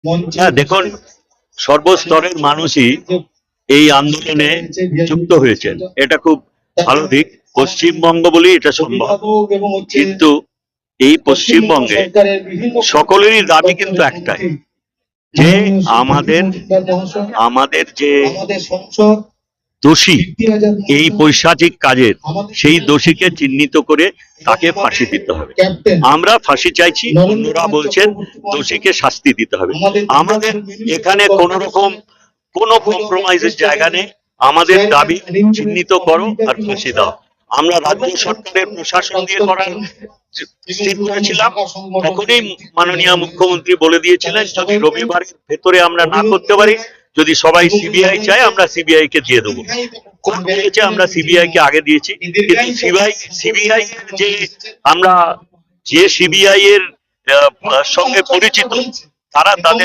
হ্যাঁ, দেখুন, সর্বস্তরের মানুষই এই আন্দোলনে যুক্ত হয়েছেন, এটা খুব ভালো দিক। পশ্চিমবঙ্গ বলেই এটা সম্ভব, কিন্তু এই পশ্চিমবঙ্গে সকলেরই দাবি কিন্তু একটাই, যে আমাদের আমাদের যে দোষী এই পৈশাচিক কাজের, সেই দোষীকে চিহ্নিত করে তাকে ফাঁসি দিতে হবে। আমরা ফাঁসি চাইছি, অন্যরা বলছেন দোষীকে শাস্তি দিতে হবে। আমাদের এখানে কোন রকম কোনো কম্প্রোমাইজের জায়গা নেই। আমাদের দাবি চিহ্নিত করো আর ফাঁসি দাও। আমরা রাজ্য সরকারের প্রশাসন দিয়ে করার স্থির করেছিলাম, তখনই মাননীয় মুখ্যমন্ত্রী বলে দিয়েছিলেন যদি রবিবারের ভেতরে আমরা না করতে পারি, যদি সবাই সিবিআই চায় আমরা সিবিআই কে দিয়ে দেবো। কোর্ট বলেছে আমরা সিবিআই কে আগে দিয়েছি, কিন্তু সিবিআই যে আমরা যে সিবিআই এর সঙ্গে পরিচিত, তারা তাদের